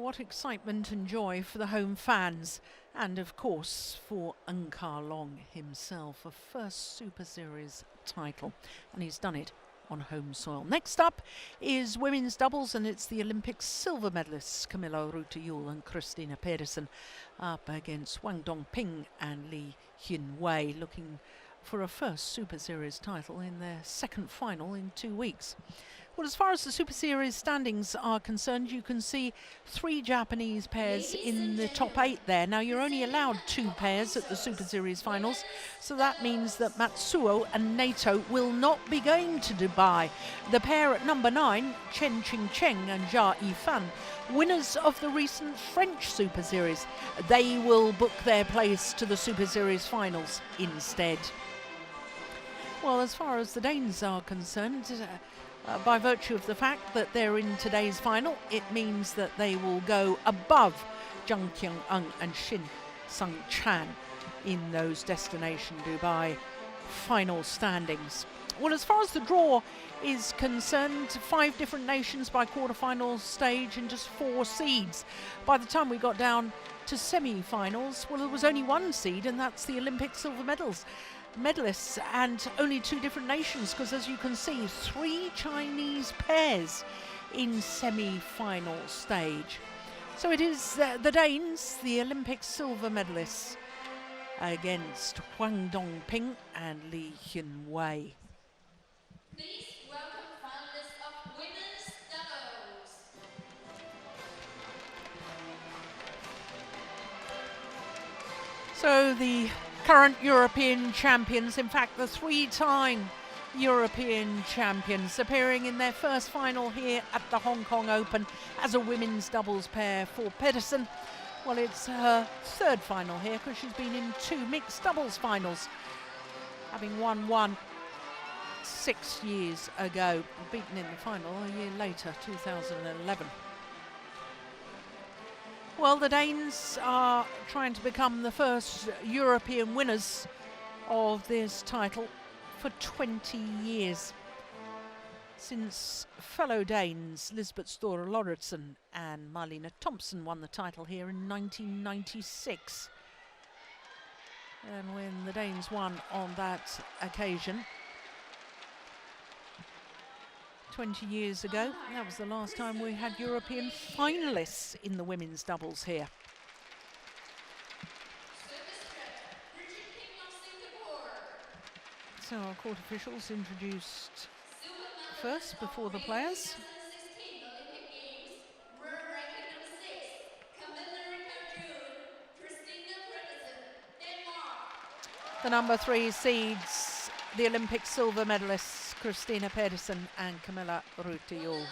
what excitement and joy for the home fans, and of course for Ng Ka Long himself, a first Super Series title, and he's done it on home soil. Next up is women's doubles, and it's the Olympic silver medalists Camilla Rutta-Juul and Christina Pedersen up against Wang Dongping and Lee Hyun-wei, looking for a first Super Series title in their second final in 2 weeks. Well, as far as the Super Series standings are concerned, you can see 3 Japanese pairs in the top 8 there. Now, you're only allowed 2 pairs at the Super Series finals, so that means that Matsuo and Nato will not be going to Dubai. The pair at number 9, Chen Qingcheng and Jia Yifan, winners of the recent French Super Series, they will book their place to the Super Series finals instead. Well, as far as the Danes are concerned, by virtue of the fact that they're in today's final, it means that they will go above Zhang Qiang-eng and Shin Sung-chan in those Destination Dubai final standings. Well, as far as the draw is concerned, 5 different nations by quarterfinal stage and just 4 seeds. By the time we got down to semi-finals, well, there was only 1 seed, and that's the Olympic silver medalists, and only 2 different nations, because as you can see, 3 Chinese pairs in semi-final stage. So it is the Danes, the Olympic silver medalists, against Wang Dongping and Lee Hyun-wei. Please welcome finalists of women's doubles. So the current European champions, in fact the 3-time European champions, appearing in their first final here at the Hong Kong Open as a women's doubles pair for Pedersen. Well, it's her 3rd final here, because she's been in 2 mixed doubles finals, having won one 6 years ago, beaten in the final a year later, 2011. Well, the Danes are trying to become the first European winners of this title for 20 years, since fellow Danes Lisbeth Stora Lauritsen and Marlene Thompson won the title here in 1996. And when the Danes won on that occasion 20 years ago, that was the last time we had European finalists in the women's doubles here. So our court officials introduced first before the players. The number 3 seeds, the Olympic silver medalists Christina Pedersen and Camilla Rutta-Juul.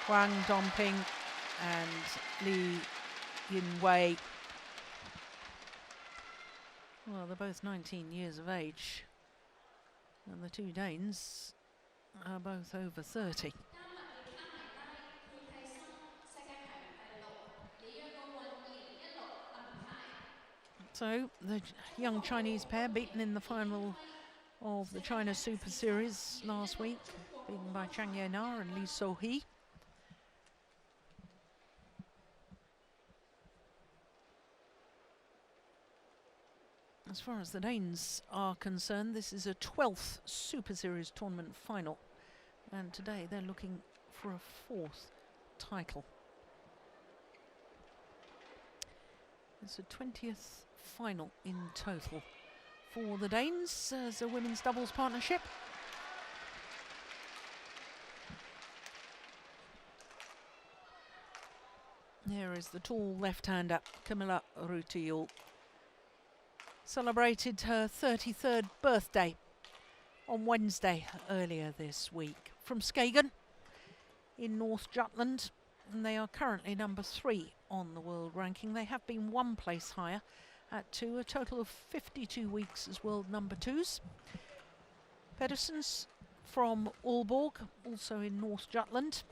Wang Dongping and Lee Hyun-wei. Well, they're both 19 years of age, and the 2 Danes are both over 30. So the young Chinese pair beaten in the final of the China Super Series last week, beaten by Chang Ye-na and Lee So-hee. As far as the Danes are concerned, this is a 12th Super Series tournament final, and today they're looking for a 4th title. It's a 20th final in total for the Danes as a women's doubles partnership. Here is the tall left-hander Camilla Rutta-Juul. Celebrated her 33rd birthday on Wednesday earlier this week. From Skagen in North Jutland, and they are currently number 3 on the world ranking. They have been 1 place higher at 2, a total of 52 weeks as world number 2s. Pedersen's from Aalborg, also in North Jutland.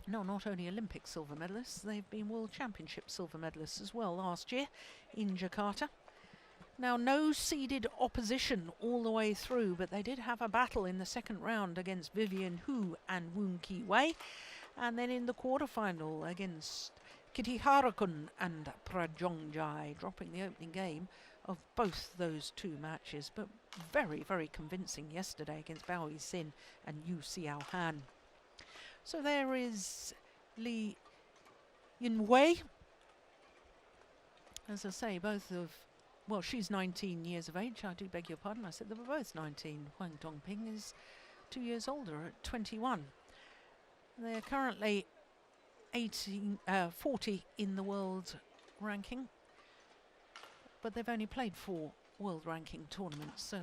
No, not only Olympic silver medalists, they've been World Championship silver medalists as well last year in Jakarta. Now, no seeded opposition all the way through, but they did have a battle in the second round against Vivian Hu and Woon Ki Wei, and then in the quarterfinal against Kitty Harakun and Prajongjai, dropping the opening game of both those two matches, but very, very convincing yesterday against Bao Yixin and Yu Xiao Han. So there is Li Yinwei. As I say, both of, well, she's 19 years of age. I do beg your pardon. I said they were both 19. Huang Dongping is 2 years older at 21. They're currently 40 in the world ranking, but they've only played 4 world ranking tournaments, so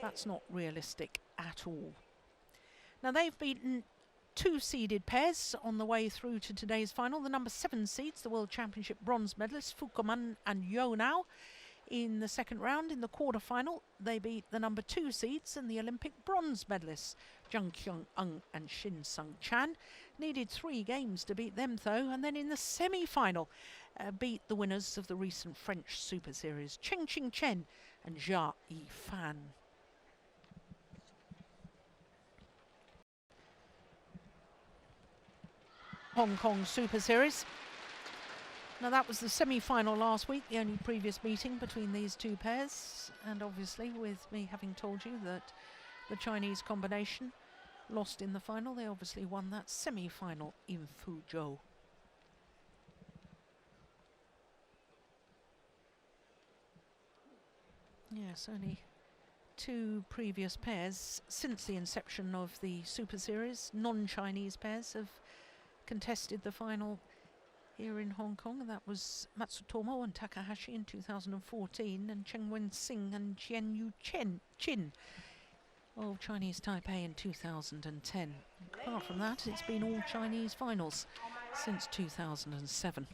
that's not realistic at all. Now, they've beaten 2 seeded pairs on the way through to today's final. The number 7 seeds, the World Championship bronze medalists Fukuman and Yonao. In the second round, in the quarterfinal, they beat the number 2 seeds and the Olympic bronze medalists Zhang Qiang-eng and Shin Sung-chan. Needed 3 games to beat them though, and then in the semi-final beat the winners of the recent French Super Series, Cheng Ching Chen and Jia Yifan. Hong Kong Super Series. Now, that was the semi-final last week, the only previous meeting between these two pairs, and obviously with me having told you that the Chinese combination lost in the final, they obviously won that semi-final in Fuzhou. Yes, only 2 previous pairs since the inception of the Super Series, non-Chinese pairs, have contested the final here in Hong Kong, and that was Matsutomo and Takahashi in 2014 and Chen Wen-sing and Chen Yu-chin of Chinese Taipei in 2010. Apart from that, it's been all Chinese finals since 2007.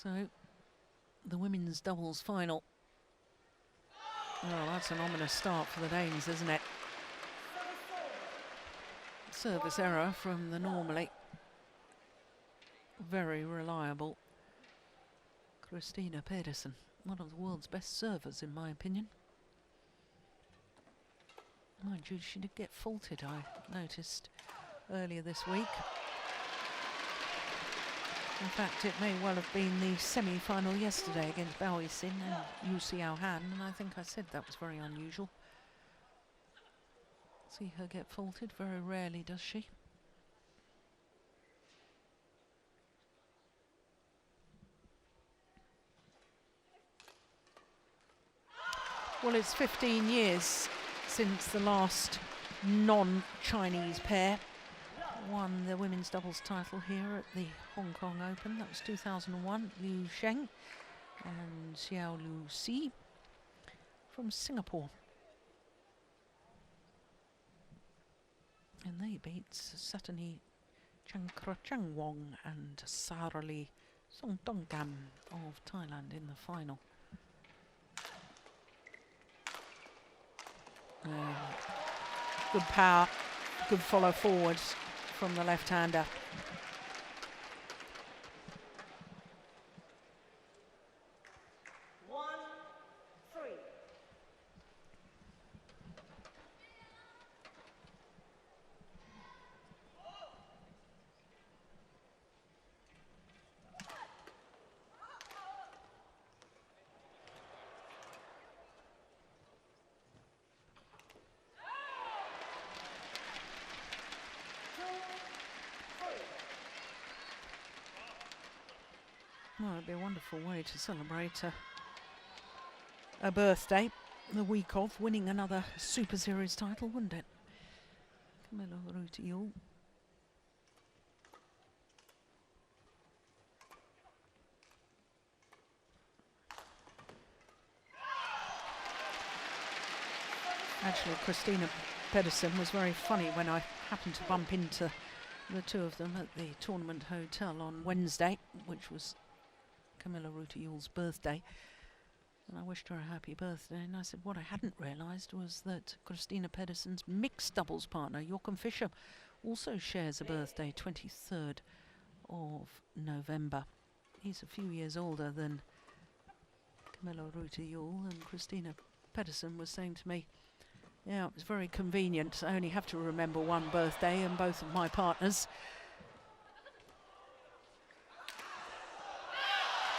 So, the women's doubles final. Well, that's an ominous start for the Danes, isn't it? Service error from the normally very reliable Christina Pedersen, one of the world's best servers in my opinion. Mind you, she did get faulted, I noticed earlier this week. In fact, it may well have been the semi-final yesterday against Bao Yixin and Yu Xiao Han, and I think I said that was very unusual. See her get faulted, very rarely does she. Well, it's 15 years since the last non-Chinese pair won the women's doubles title here at the Hong Kong Open. That was 2001, Liu Sheng and Xiao Lu Si from Singapore. And they beat Satani Changkrachangwong and Sarali Songtongam of Thailand in the final. Good power, good follow forwards from the left-hander. Well, it'd be a wonderful way to celebrate a birthday, the week of winning another Super Series title, wouldn't it? Camilla Rutiul. Actually, Christina Pedersen was very funny when I happened to bump into the two of them at the tournament hotel on Wednesday, which was Camilla Rutayul's birthday. And I wished her a happy birthday. And I said what I hadn't realised was that Christina Pedersen's mixed doubles partner, Joachim Fischer, also shares a birthday, 23rd of November. He's a few years older than Camilla Rutayul, and Christina Pedersen was saying to me, yeah, it was very convenient. I only have to remember one birthday and both of my partners.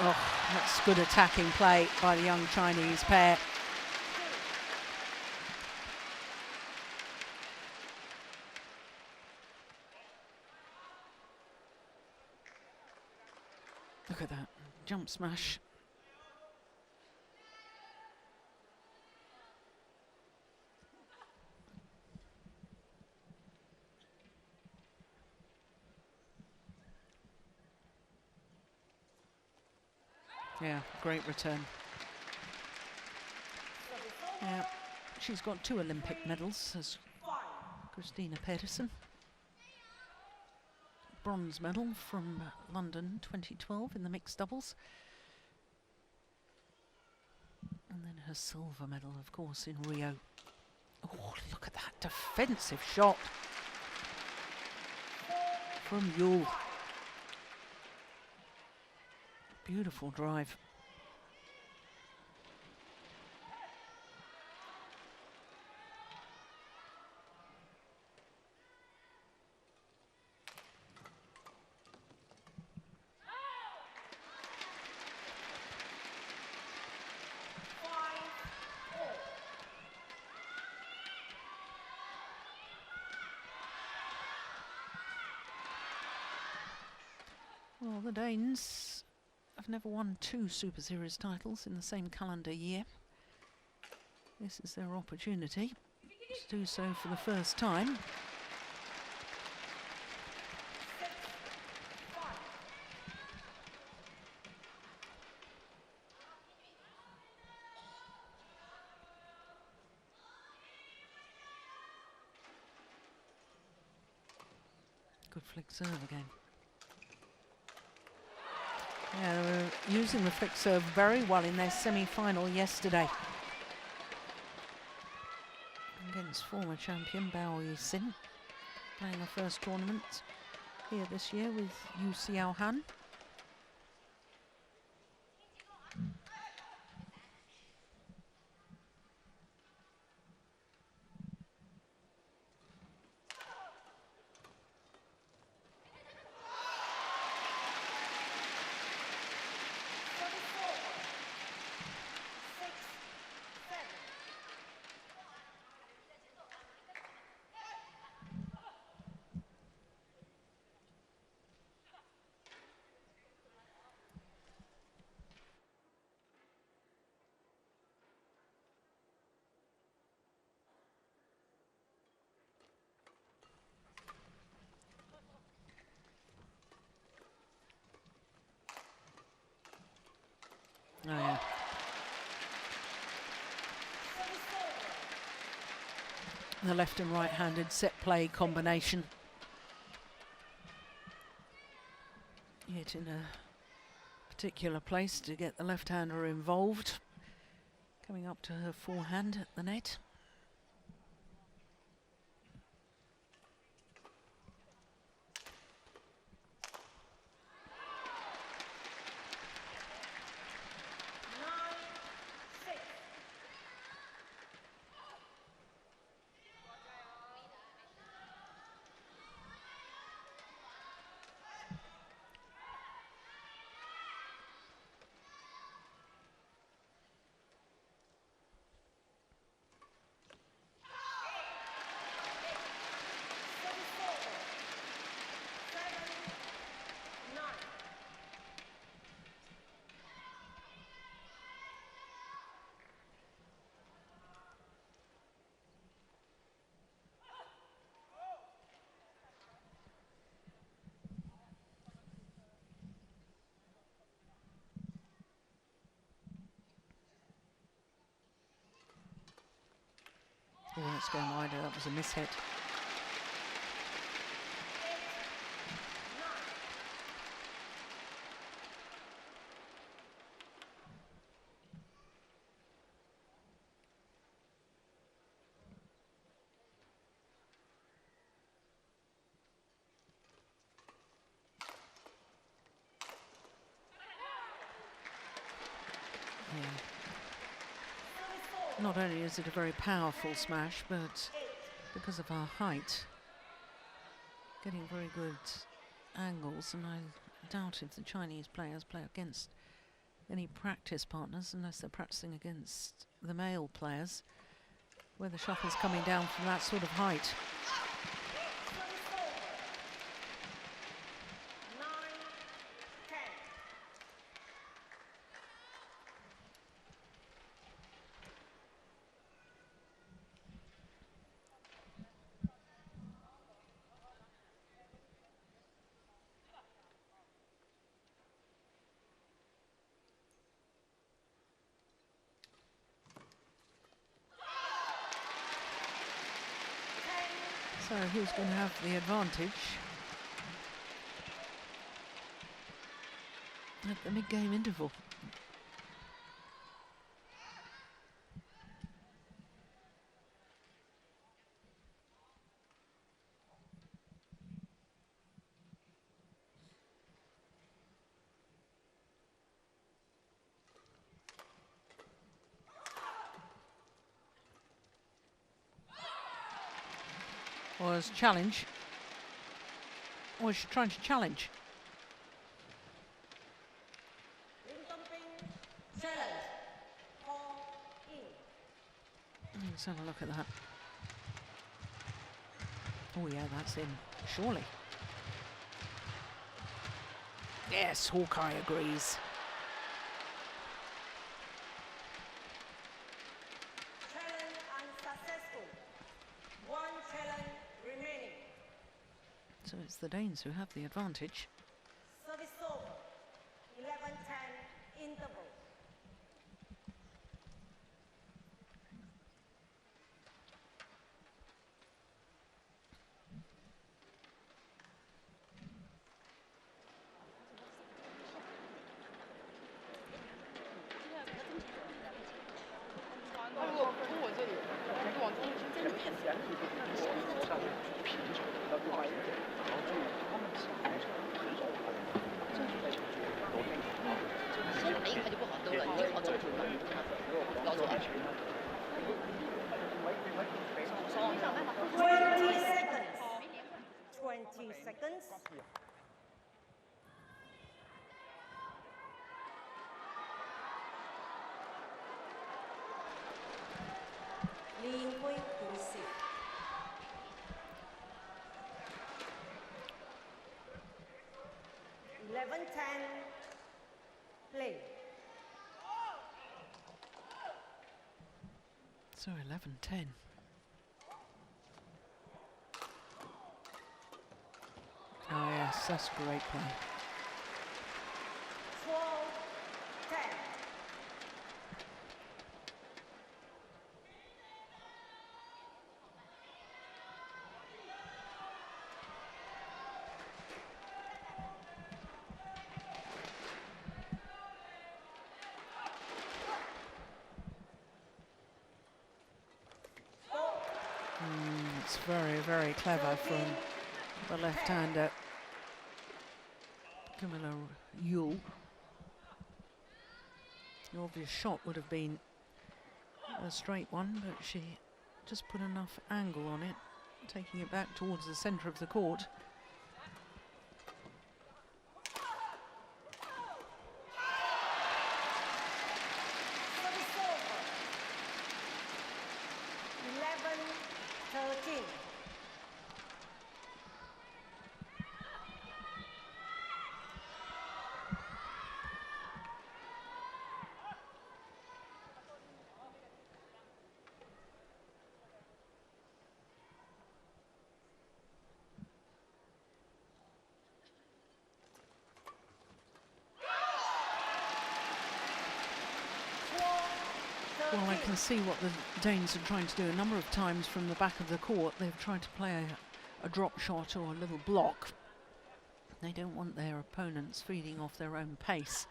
Oh, that's good attacking play by the young Chinese pair. Look at that, jump smash. Yeah, great return. Yeah, she's got 2 Olympic medals as Christina Pedersen. Bronze medal from London 2012 in the mixed doubles. And then her silver medal, of course, in Rio. Oh, look at that defensive shot from Yule. Beautiful drive. Well, the Danes have never won 2 Super Series titles in the same calendar year. This is their opportunity to do so for the first time. Good flick serve again. Yeah, they were using the flick serve very well in their semi-final yesterday against former champion Bao Yixin, playing her first tournament here this year with Yu Xiaohan. Oh, yeah. The left and right-handed set play combination. Hit in a particular place to get the left-hander involved. Coming up to her forehand at the net. Oh, that's going wider. That was a mishit. Not only is it a very powerful smash, but because of our height, getting very good angles, and I doubt if the Chinese players play against any practice partners unless they're practicing against the male players, where the shuttle's coming down from that sort of height. So who's going to have the advantage at the mid-game interval? Was challenge. Was she trying to challenge? Let's have a look at that. Oh yeah, that's in, surely. Yes, Hawkeye agrees. Challenge unsuccessful. One challenge remaining. So it's the Danes who have the advantage. Service over. 11-10 interval. Seconds. 李英辉to receive. Play. So 11-10. Oh yes, that's great play. 12-10. It's very, very clever from the left-hander, Camilla Yule. The obvious shot would have been a straight one, but she just put enough angle on it, taking it back towards the centre of the court. Service over. 11-13. Well, I can see what the Danes are trying to do. A number of times from the back of the court, they've tried to play a drop shot or a little block. They don't want their opponents feeding off their own pace.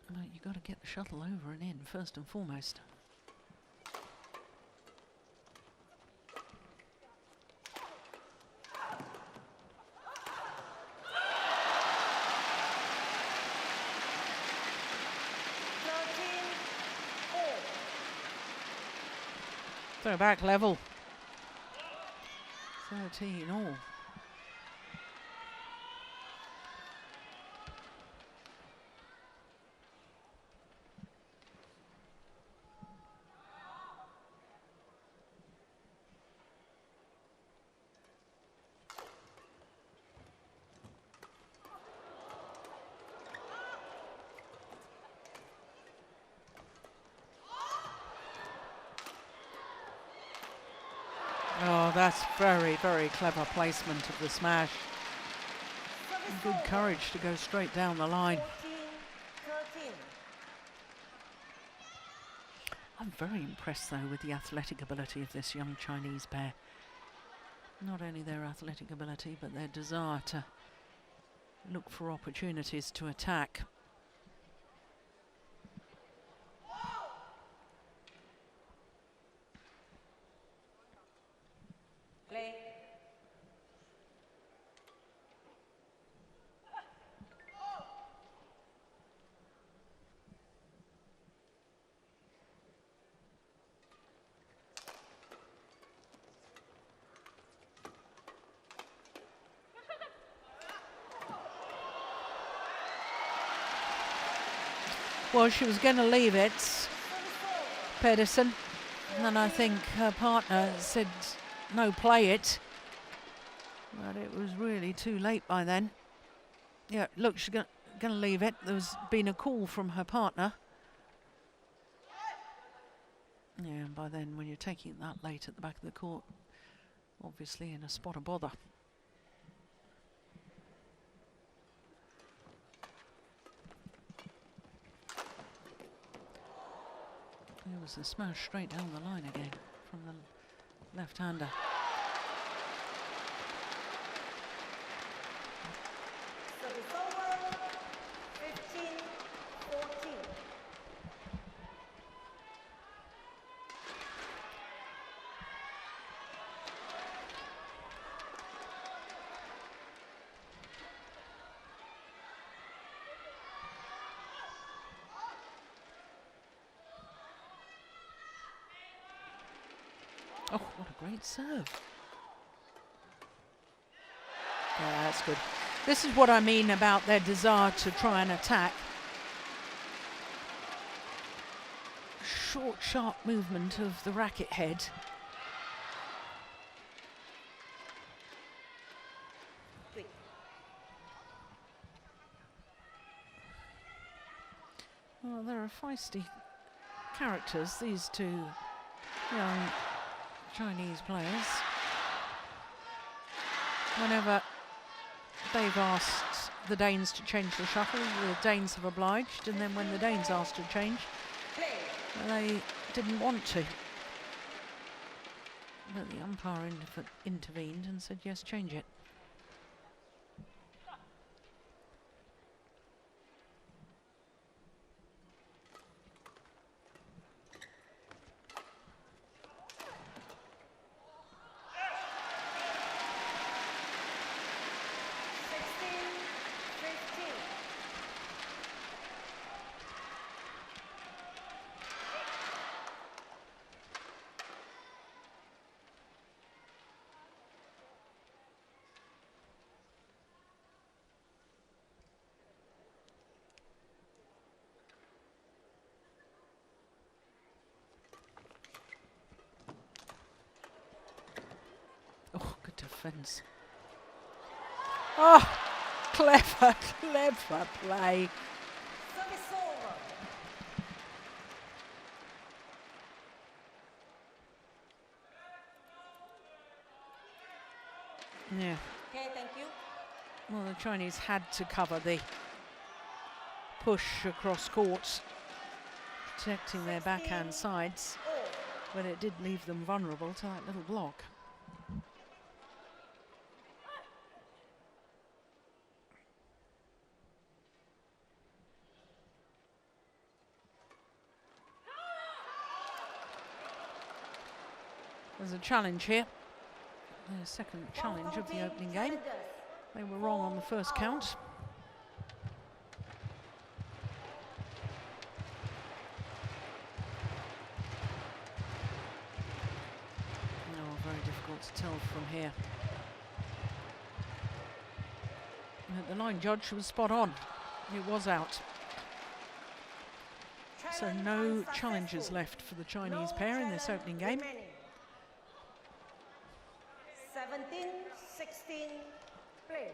But you've got to get the shuttle over and in first and foremost. Throw back level. 13 all. Oh, that's very, very clever placement of the smash. And good courage to go straight down the line. 14-13. I'm very impressed, though, with the athletic ability of this young Chinese pair. Not only their athletic ability, but their desire to look for opportunities to attack. Play. Well, she was going to leave it, Pedersen, and then I think her partner said, no, play it. But it was really too late by then. Yeah, look, she's going to leave it. There's been a call from her partner. Yeah, and by then, when you're taking it that late at the back of the court, obviously in a spot of bother. There was a smash straight down the line again from the left-hander. Service over. 15-14. Oh, what a great serve. Yeah, that's good. This is what I mean about their desire to try and attack. Short, sharp movement of the racket head. Quick. Well, there are feisty characters, these two young Chinese players. Whenever they've asked the Danes to change the shuttle, the Danes have obliged, and then when the Danes asked to change, Play. they didn't want to. But the umpire intervened and said, yes, change it. Oh, good defence. Oh, clever, clever play. Service over. Yeah. Okay, thank you. Well, the Chinese had to cover the push across court, protecting their backhand sides, but it did leave them vulnerable to that little block. There's a challenge here. The second challenge of the opening game. They were wrong on the first count. Oh, very difficult to tell from here. But the line judge was spot on. It was out. So no challenges left for the Chinese pair in this opening game. 17-16, play.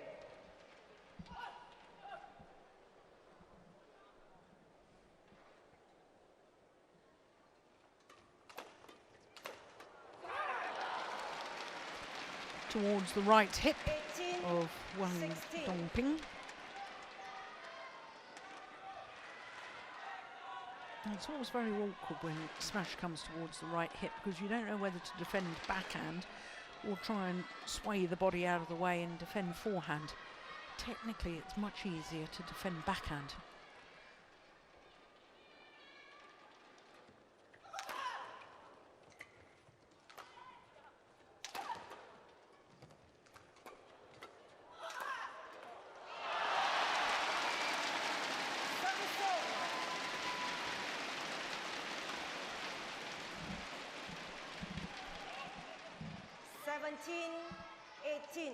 Towards the right hip 18, of Wang 16. Dongping. And it's always very awkward when smash comes towards the right hip because you don't know whether to defend backhand or try and sway the body out of the way and defend forehand. Technically, it's much easier to defend backhand. Service over. 17-18.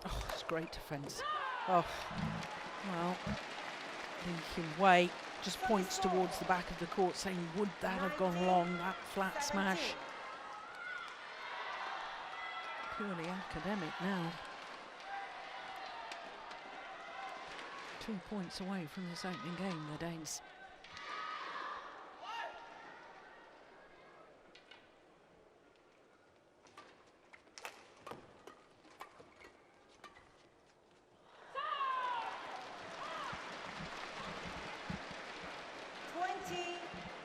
Oh, it's great defence. Oh, well, Li Wei just points towards the back of the court saying, would that have gone long, that flat smash? Purely academic now. 2 points away from this opening game, the Danes.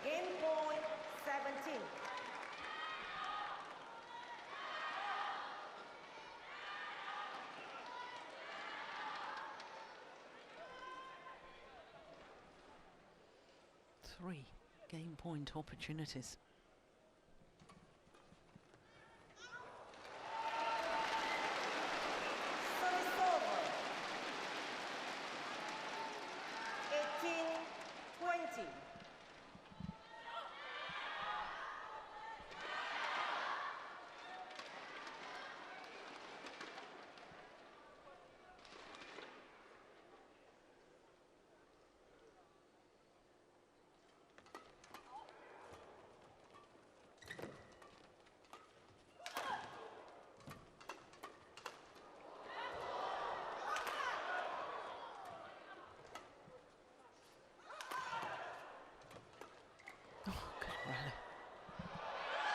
Game point 17. Three game point opportunities. Service over. 18-20.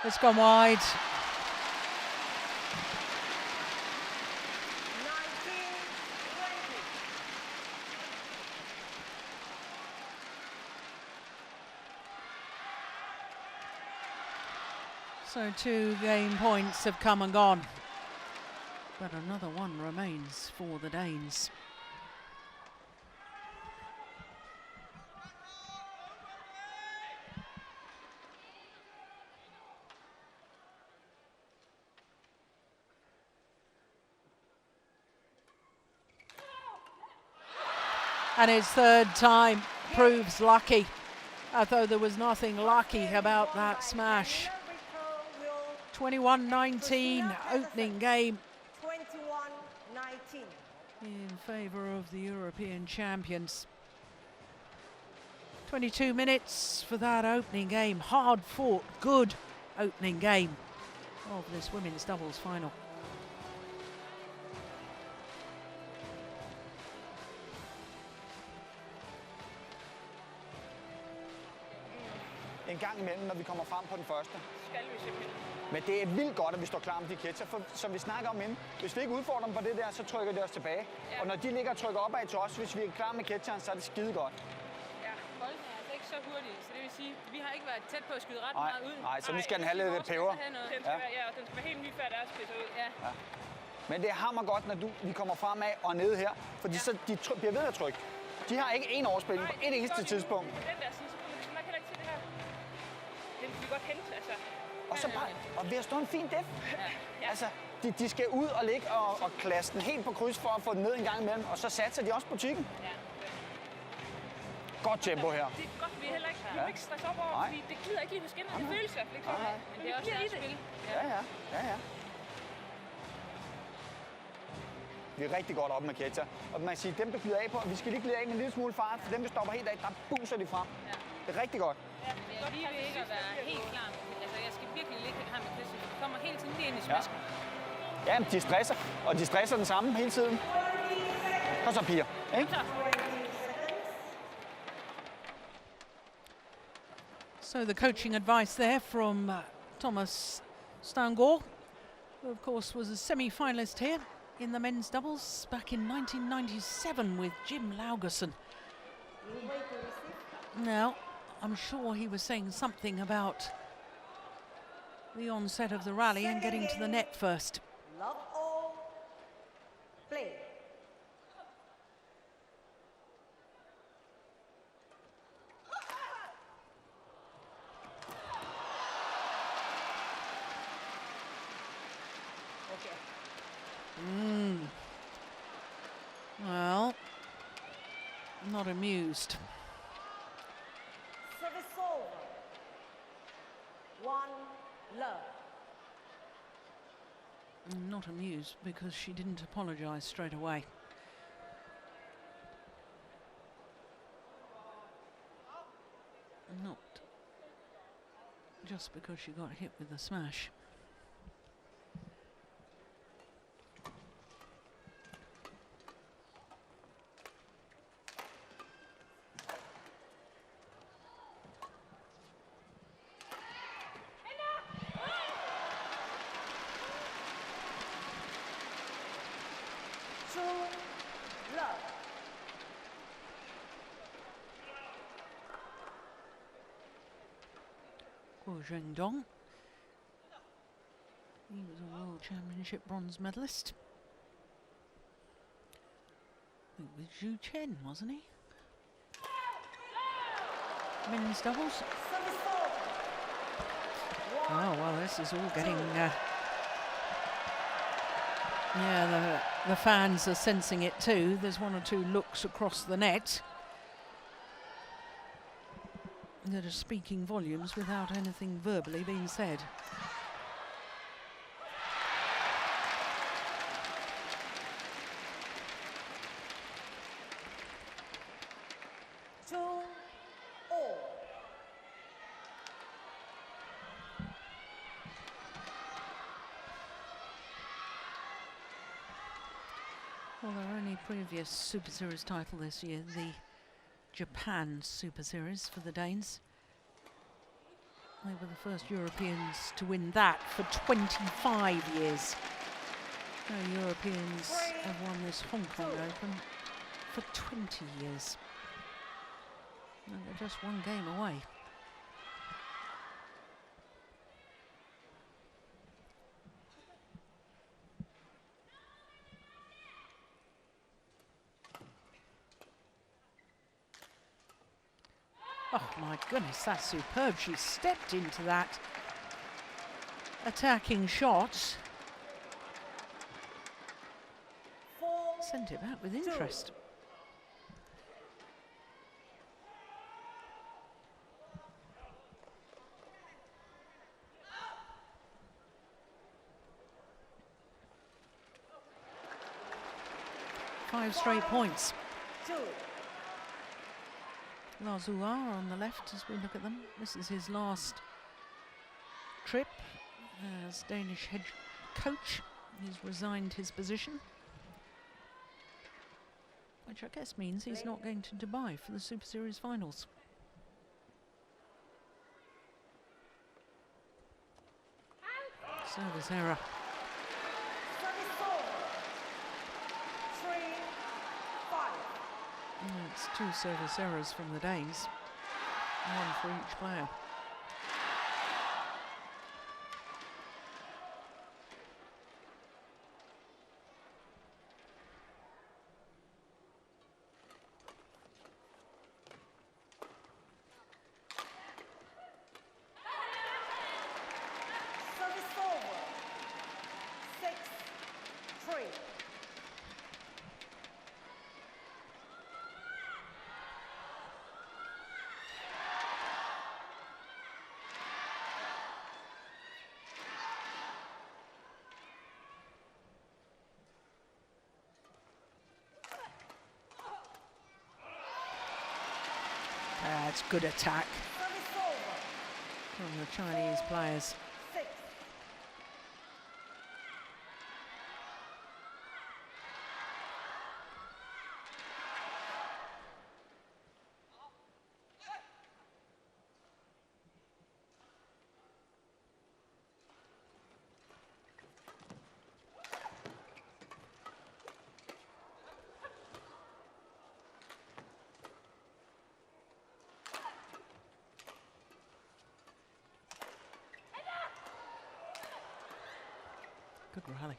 It's gone wide. 19-20. So 2 game points have come and gone. But another one remains for the Danes. And his third time proves lucky, although there was nothing lucky about that smash. 21-19 opening game 21-19. in favour of the European champions. 22 minutes for that opening game. Hard fought, good opening game of this women's doubles final. En gang imellem, når vi kommer frem på den første. Skal vi simpelthen. Men det er vildt godt, at vi står klar med de ketcher, for som vi snakker om inden, hvis vi ikke udfordrer dem på det der, så trykker de os tilbage. Ja. Og når de ligger og trykker opad til os, hvis vi er klar med catcheren, så er det skide godt. Ja, bolden er altså ikke så hurtig, så det vil sige, vi har ikke været tæt på at skyde ret Nej, meget ud. nej, så nu skal den have lidt peber. Den skal Ja. være, ja, og den skal være helt ny, før der er spidser ud. Ja. Men det er hammer godt, når vi kommer fremad og ned her, fordi så de bliver ved at trykke. De har ikke én overspilling på et eneste tidspunkt. På den der side, så kommer vi nok heller ikke til det her. Den kan vi godt hente, altså. Og så bare, og ved at stå en fin def. Ja. Altså, de skal ud og ligge og klasse den helt på kryds for at få den ned en gang imellem, og så satser de også butikken. Ja. Godt tempo her. Det er godt, vi heller ikke, vi må ikke stresse op over, Nej. fordi det glider ikke lige på skinnerne. Det føles i hvert fald ikke sådan. Nej. Men det er også deres spil. Ja. Vi er rigtig godt op med catcher. Og man kan sige, dem der glider af på, vi skal lige glide af med en lille smule fart, for dem der stopper helt af, der buser de frem. Ja. Det er rigtig godt. Ja, men jeg er lige ved ikke at være helt klar. Altså, jeg skal virkelig ligge her med Christian. Vi kommer hele tiden lige ind i smasken. Ja, men de stresser, og de stresser den samme hele tiden. Og så piger, ikke? So the coaching advice there from Thomas Stangor, who of course was a semi-finalist here in the men's doubles back in 1997 with Jim Laugerson. Now, I'm sure he was saying something about the onset of the rally and getting to the net first. Love all. Play. Well, not amused. Service over. 1 love. Not amused because she didn't apologise straight away. Not just because she got hit with a smash. Two love. Guo Zhendong. He was a World Championship bronze medalist. I think with Zhu Chen, wasn't he? Men's doubles. Service over. Oh, well, this is all getting... yeah, the fans are sensing it too. There's one or two looks across the net that are speaking volumes without anything verbally being said. Two all. Well, their only previous Super Series title this year, the Japan Super Series for the Danes. They were the first Europeans to win that for 25 years. No Europeans have won this Hong Kong Open for 20 years. And they're just one game away. Oh my goodness, that's superb. She stepped into that attacking shot. 4 Sent it back with interest. Five straight points. 2. Lazua on the left as we look at them. This is his last trip as Danish head coach. He's resigned his position, which I guess means he's not going to Dubai for the Super Series finals. Service error. Service over. 3-5. It's 2 service errors from the Danes, 1 for each player. Service over. 6-3. That's good attack Service over. from the Chinese players. 6. Good rally.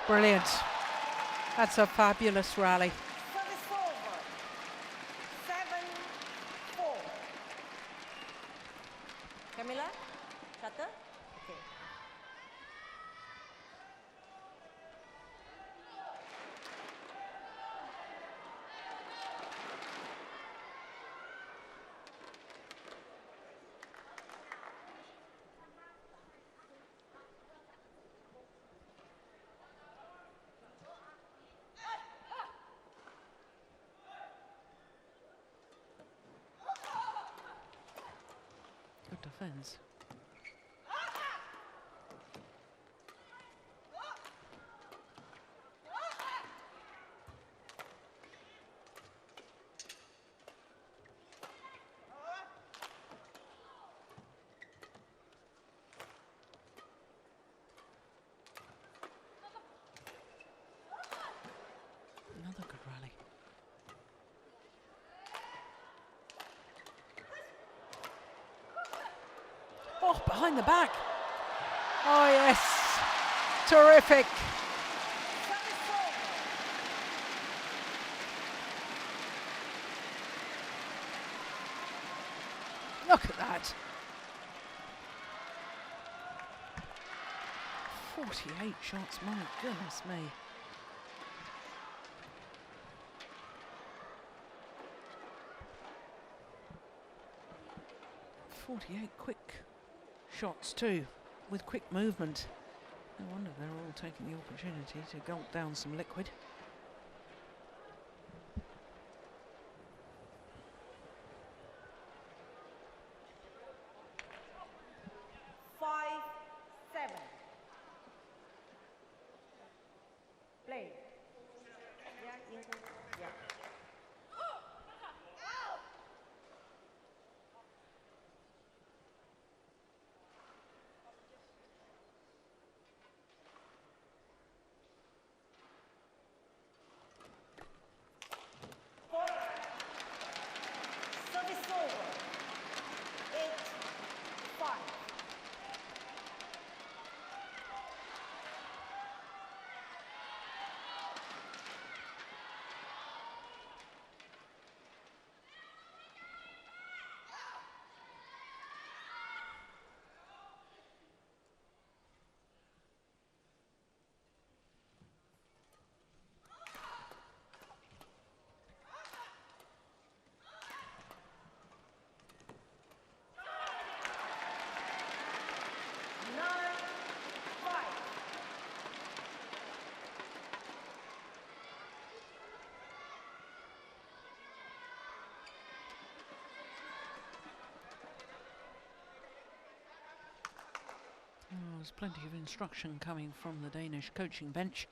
Brilliant. That's a fabulous rally. Service over. 7-4. Camilla? Shutter? Okay. Good defense. Another good rally. Oh, behind the back. Oh, yes. Terrific. Service over. Look at that. 48 shots, my goodness me. Quick shots too, with quick movement. No wonder they're all taking the opportunity to gulp down some liquid. Five, 7. Play. Yeah, yeah. Service over. 8-5. Oh, there's plenty of instruction coming from the Danish coaching bench.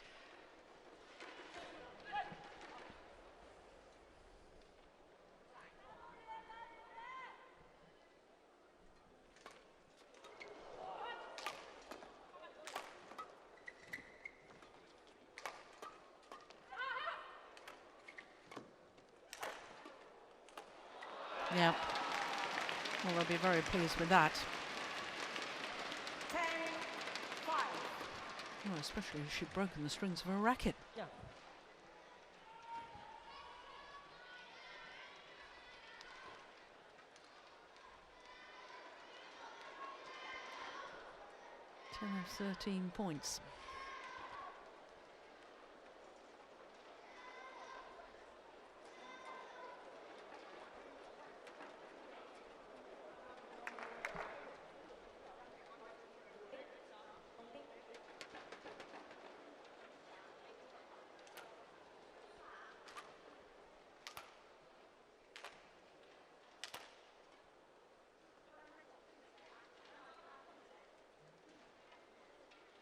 Yeah, well, they'll be very pleased with that. 10, 5. Well, especially if she'd broken the strings of her racket. Yeah. Ten of 13 points.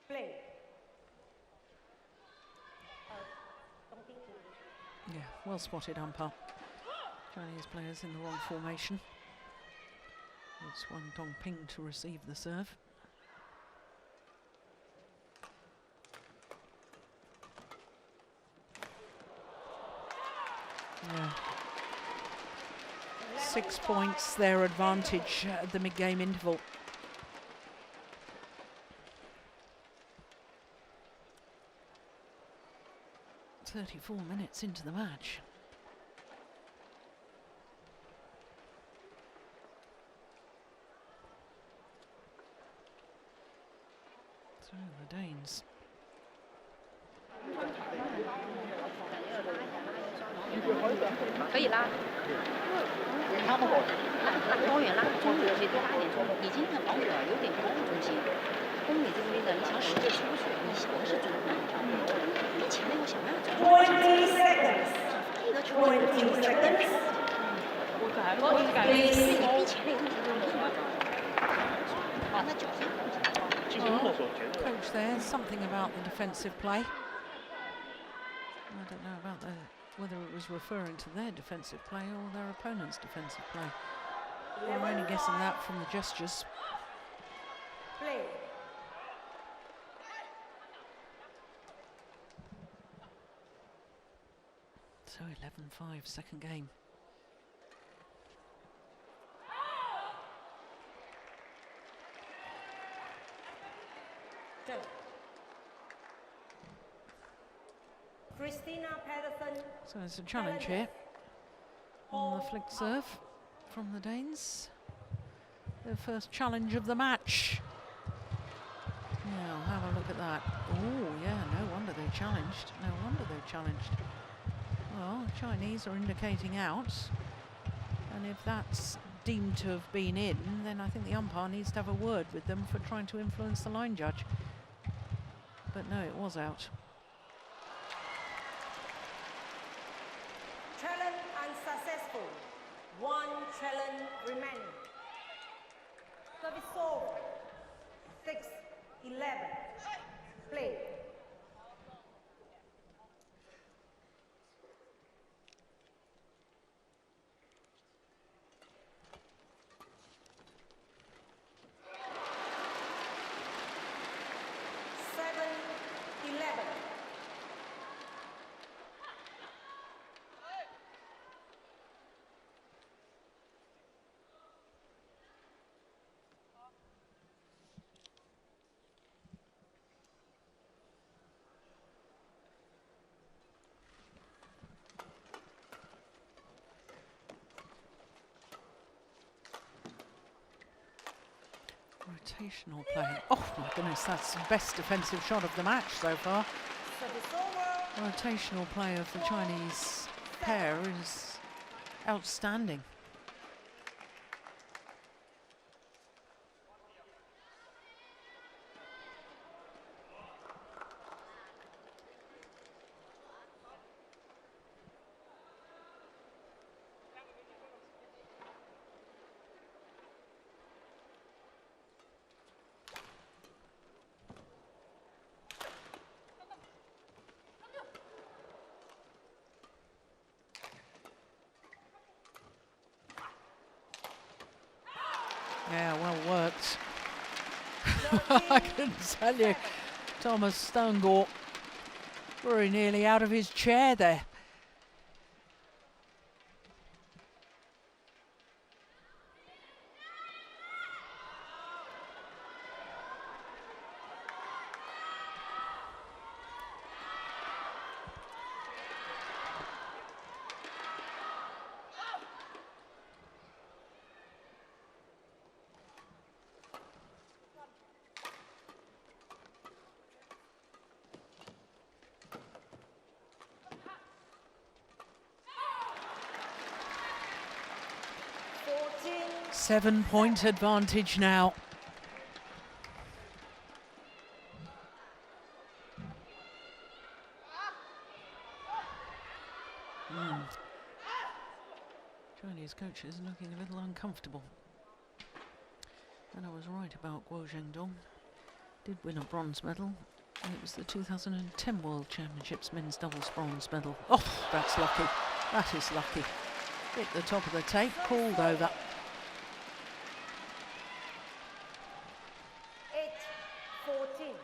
Play. Yeah, well spotted, umpire. Chinese players in the wrong formation. It's Wang Dongping to receive the serve. Yeah. 6 points, their advantage at the mid-game interval. "34 minutes into the match." So the Danes. 可以拉，拉高远拉，中路最多拉点中路，已经很那个有点高中心。攻你这个位置，你想使劲出去，你想的是中路，你前面要想办法转过去。 20 seconds. 发力的球员就是这个。我感觉我感觉比前面更加把那脚先放下。 Coach there, something about the defensive play. I don't know about whether it was referring to their defensive play or their opponent's defensive play. I'm only guessing that from the gestures. Play. So 11-5, second game. Go. Christina Pedersen. So it's a challenge here on the flick serve from the Danes. Their first challenge of the match. Now have a look at that. Oh yeah, no wonder they challenged. No wonder they challenged. Well, the Chinese are indicating out, and if that's deemed to have been in, then I think the umpire needs to have a word with them for trying to influence the line judge. But no, it was out. Challenge unsuccessful. 1 challenge remaining. Service over. 6-11. Play. Rotational play. Oh my goodness, that's the best defensive shot of the match so far. Service over. Rotational play of the Chinese pair is outstanding. I can tell you, Thomas Stonegore very nearly out of his chair there. Seven-point advantage now. Chinese coaches looking a little uncomfortable. And I was right about Guo Zhendong. Did win a bronze medal. And it was the 2010 World Championships men's doubles bronze medal. Oh, that's lucky. That is lucky. Hit the top of the tape, called over. 8-14.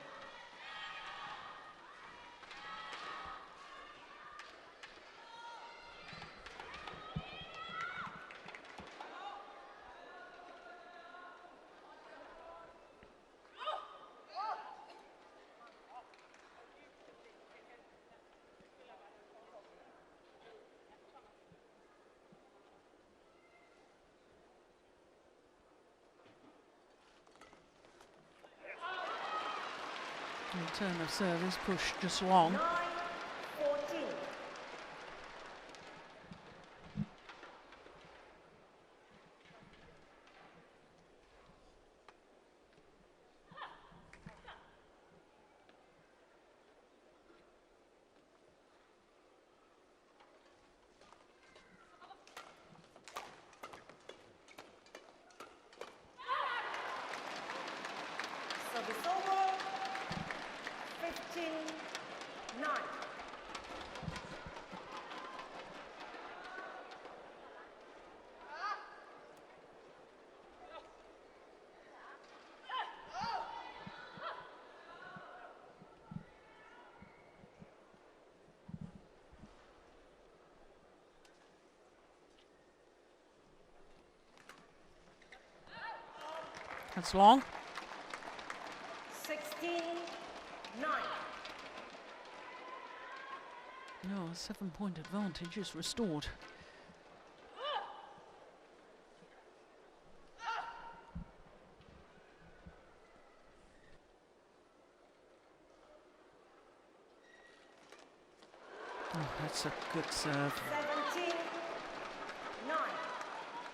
Return of service pushed just long. 9-14. Service over. 15-9. That's long. 16-9. No, a 7-point advantage is restored. Oh, that's a good serve. 17-9.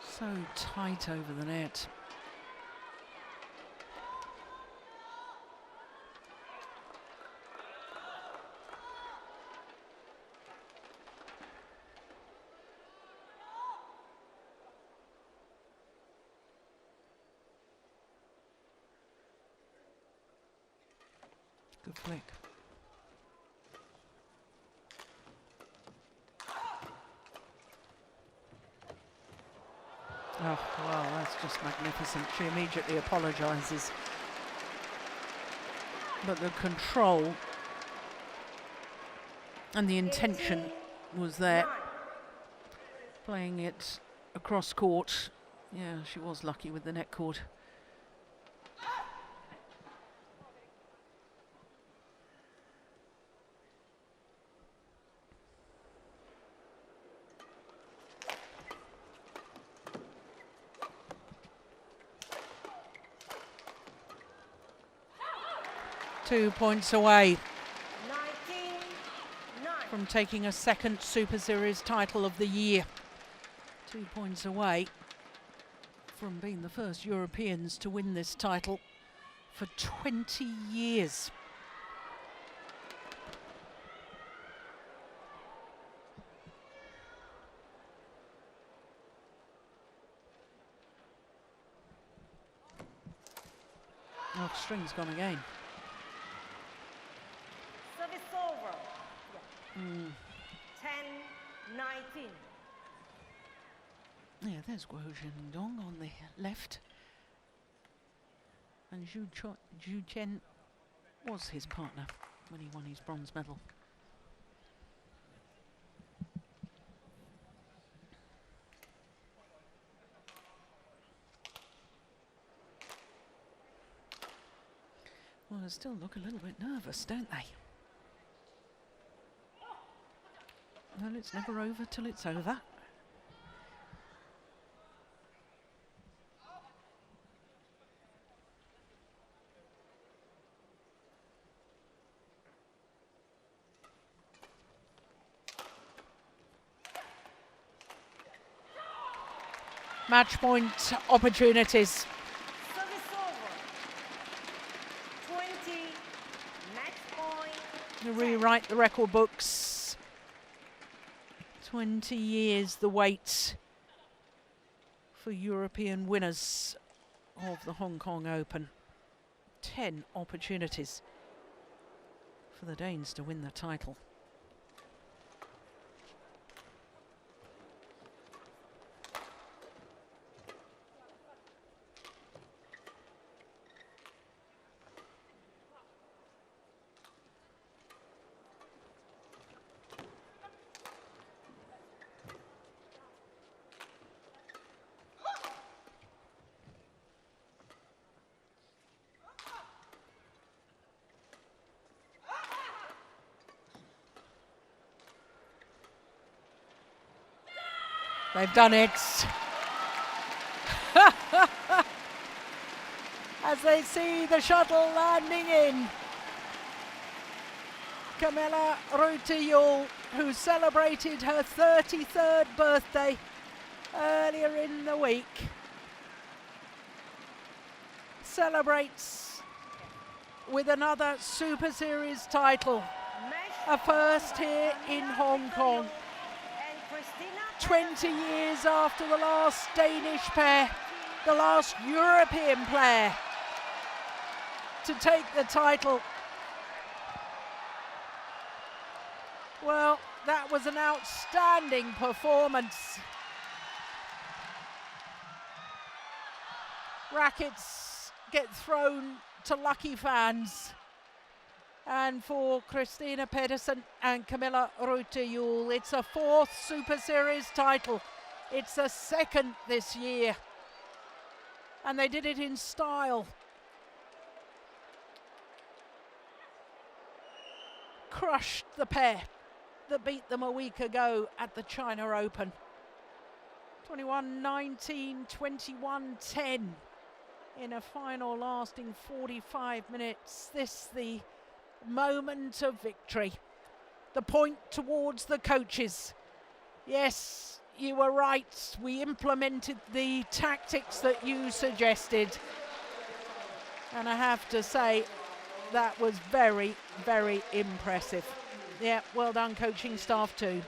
So tight over the net. Good flick. Oh, wow, that's just magnificent. She immediately apologises. But the control and the intention was there. 9. Playing it across court. Yeah, she was lucky with the net cord. Two points away 19-9. from taking a second Super Series title of the year. 2 points away from being the first Europeans to win this title for 20 years. Oh, string's gone again. Service over. 10-19. Yeah, there's Guo Zhendong on the left. And Zhu Chen was his partner when he won his bronze medal. Well, they still look a little bit nervous, don't they? Well, it's never over till it's over. Match point opportunities. Service over. 20. Match point. To rewrite the record books. 20 years the wait for European winners of the Hong Kong Open. 10 opportunities for the Danes to win the title. They've done it. As they see the shuttle landing in. Camilla Rutayul, who celebrated her 33rd birthday earlier in the week, celebrates with another Super Series title, a first here in Hong Kong. 20 years after the last Danish pair, the last European player to take the title. Well, that was an outstanding performance. Rackets get thrown to lucky fans. And for Christina Pedersen and Camilla Rutayul, it's a 4th Super Series title. It's a 2nd this year. And they did it in style. Crushed the pair that beat them a week ago at the China Open. 21-19, 21-10 in a final lasting 45 minutes. This the moment of victory. The point towards the coaches. Yes, you were right. We implemented the tactics that you suggested. And I have to say, that was very, very impressive. Yeah, well done coaching staff too.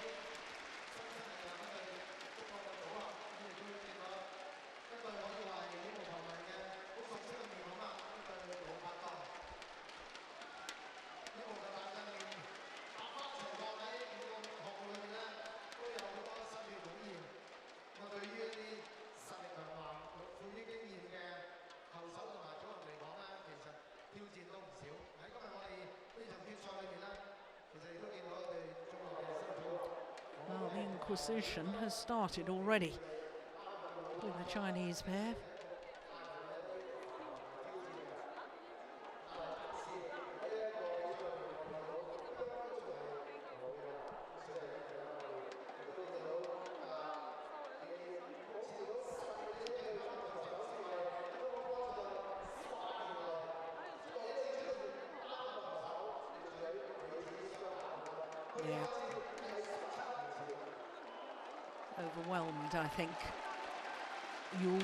Well, the Inquisition has started already with the Chinese pair. Yeah. Overwhelmed, I think. Yul.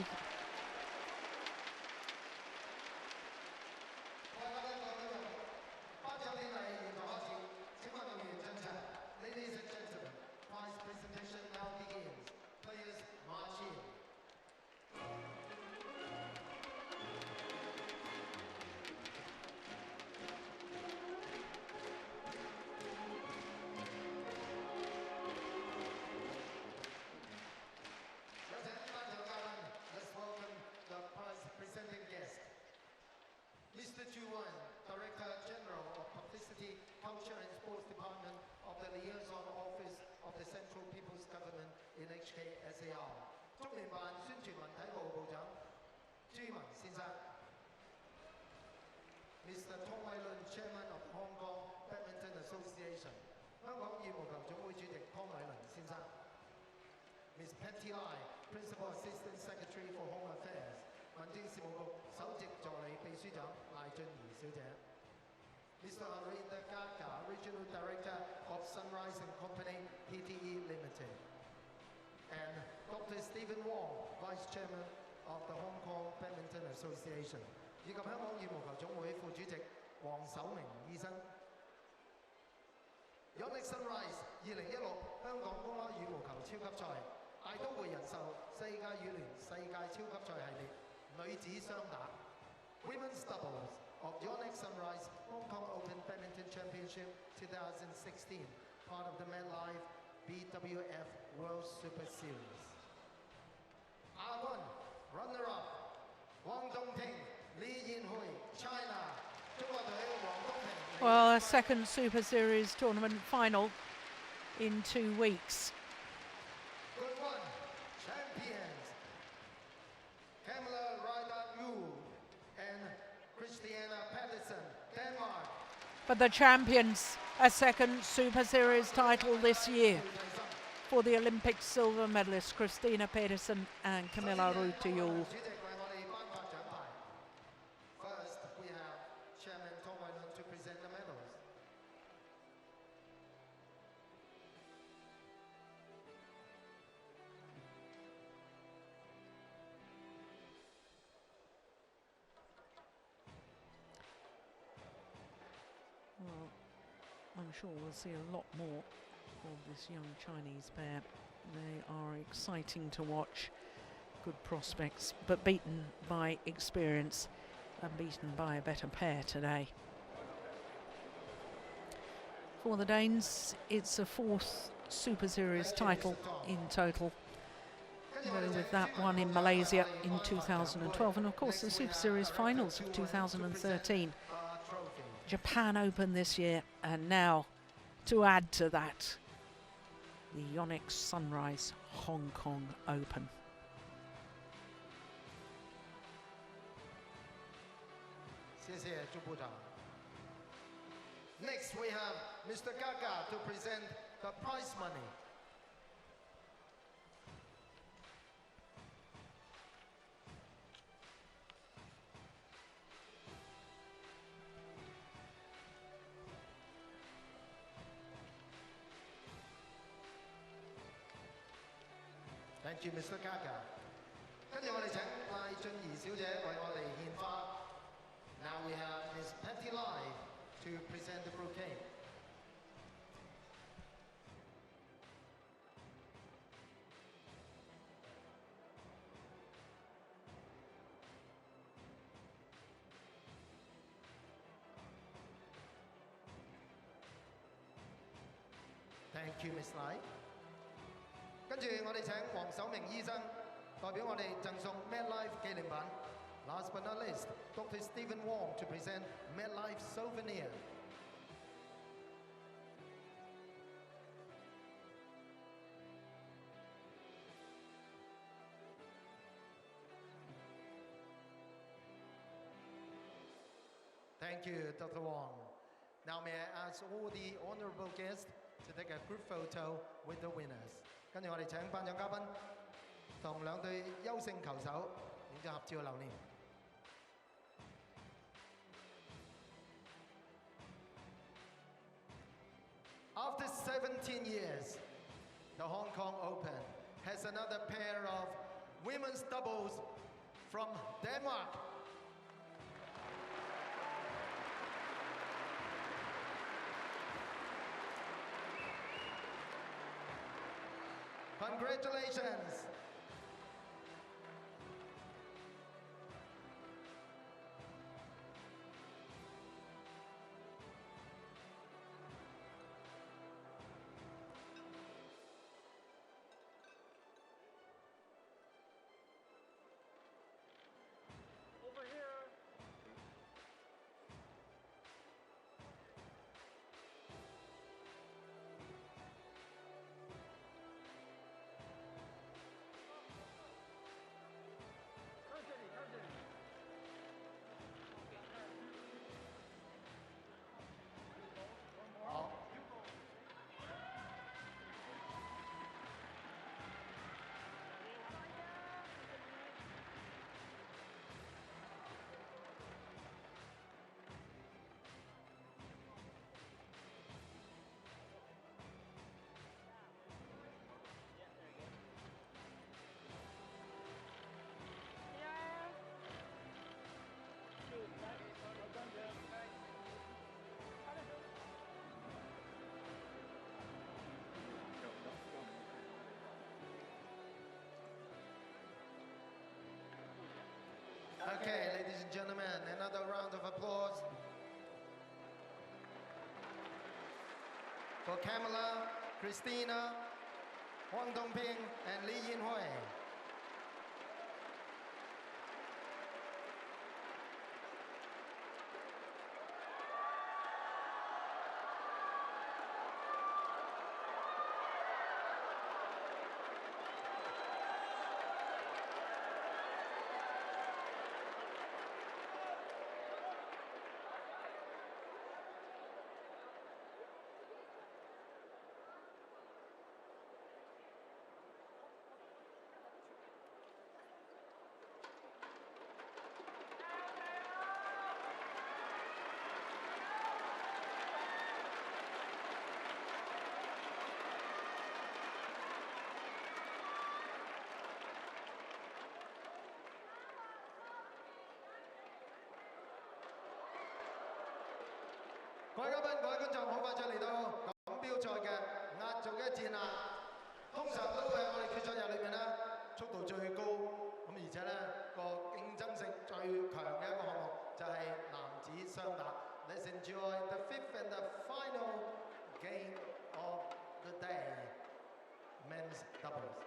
Mr. Chu Wan, Director General of Publicity, Culture and Sports Department of the Liaison Office of the Central People's Government in HKSAR. 中聯辦宣傳文體部部長朱文先生。Mr. Tong Wai Lun, Chairman of Hong Kong Badminton Association. 香港羽毛球總會主席湯偉倫先生。Ms. Patty Lai, Principal Assistant Secretary for Home Affairs. 民政事務局首席助理秘書長賴俊儀小姐。Mr. Arinda Gaga, Regional Director of Sunrise and Company Pte Limited. And Dr. Stephen Wong, Vice Chairman of the Hong Kong Badminton Association. 以及香港羽毛球總會副主席黃守明醫生。Yonex Sunrise 2016香港公開羽毛球超級賽，大都會人壽世界羽聯世界超級賽系列。女子雙打 Women's Doubles of Yonex Sunrise Hong Kong Open Badminton Championship 2016, part of the MetLife BWF World Super Series. 亞軍 Runner-up 黃東婷、李燕慧 China 中國隊黃東婷。Well, a second Super Series tournament final in 2 weeks. Good one, champions. Kamala Ryder-Yu and Christiana Patterson, Denmark. But the champions, a second Super Series title this year for the Olympic silver medalists Christina Pedersen and Camilla Ryder-Yu. First, we have Chairman Tong Wai Lun to present the medals. Well, I'm sure we'll see a lot more of this young Chinese pair. They are exciting to watch, good prospects, but beaten by experience and beaten by a better pair today. For the Danes, it's a 4th Super Series title in total, though with that one in Malaysia in 2012, and of course the Super Series finals of 2013. Japan Open this year, and now to add to that, the Yonex Sunrise Hong Kong Open. Next, we have Mr. Gaga to present the prize money. Thank you, Mr. Gaga. 跟住我哋請賴俊儀小姐為我哋獻花。Now we have Ms. Patty Lai to present the bouquet. Thank you, Ms. Lai. 跟住我哋請黃守明醫生代表我哋贈送 MetLife 紀念品。Last but not least, Dr. Stephen Wong to present MetLife souvenir. Thank you, Dr. Wong. Now may I ask all the honorable guests to take a group photo with the winners. 跟住我哋請頒獎嘉賓同兩隊優勝球手影咗合照留念。After 17 years, the Hong Kong Open has another pair of women's doubles from Denmark. Congratulations. Over here. gentlemen, another round of applause for Kamala, Christina, Huang Dongping, and Li Yinhui. 各位嘉賓、各位觀眾，好快就嚟到錦標賽嘅壓軸一戰啦！通常都會係我哋決賽日裏面咧速度最高，咁而且咧個競爭性最強嘅一個項目就係男子雙打。Let's enjoy the fifth and the final game of the day, men's doubles.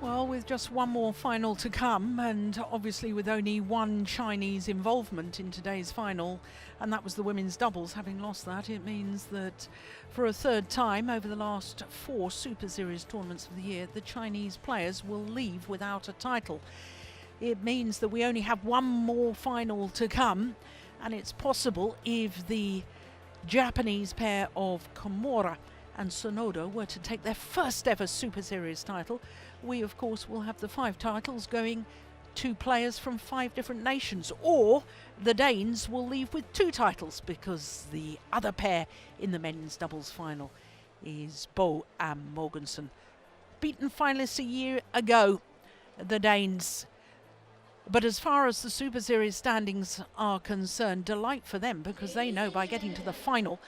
Well, with just one more final to come, and obviously with only one Chinese involvement in today's final, and that was the women's doubles. Having lost that, it means that for a third time over the last 4 Super Series tournaments of the year, the Chinese players will leave without a title. It means that we only have one more final to come, and it's possible if the Japanese pair of Komura and Sonoda were to take their first ever Super Series title, we of course will have the 5 titles going to players from 5 different nations, or the Danes will leave with 2 titles because the other pair in the men's doubles final is Bo and Mogensen. Beaten finalists a year ago, the Danes. But as far as the Super Series standings are concerned, delight for them, because they know by getting to the final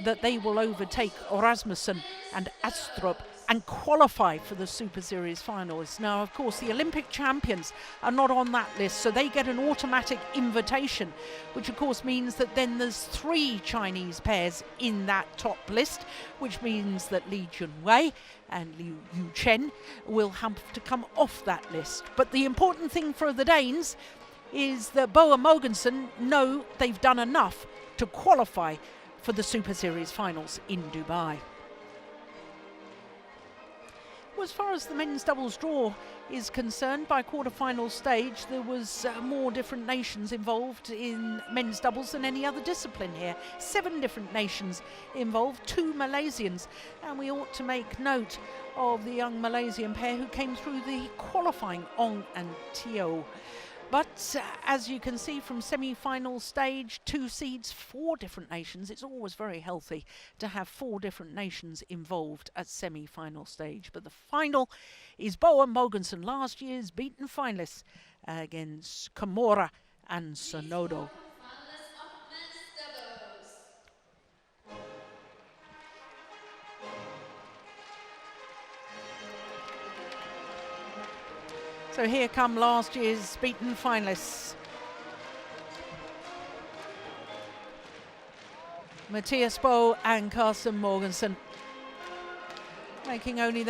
that they will overtake Rasmussen and Astrup and qualify for the Super Series finals. Now, of course, the Olympic champions are not on that list, so they get an automatic invitation, which of course means that then there's 3 Chinese pairs in that top list, which means that Li Junwei and Liu Yuchen will have to come off that list. But the important thing for the Danes is that Bo and Mogensen know they've done enough to qualify for the Super Series finals in Dubai. Well, as far as the men's doubles draw is concerned, by quarter-final stage there was more different nations involved in men's doubles than any other discipline here. 7 different nations involved, 2 Malaysians, and we ought to make note of the young Malaysian pair who came through the qualifying, Ong and Teo. But as you can see from semi-final stage, 2 seeds, 4 different nations. It's always very healthy to have 4 different nations involved at semi-final stage. But the final is Boa Mogensen, last year's beaten finalists against Komora and Sonodo. Finalists of men's doubles. So here come last year's beaten finalists. Matthias Bo and Carsten Mogensen, making only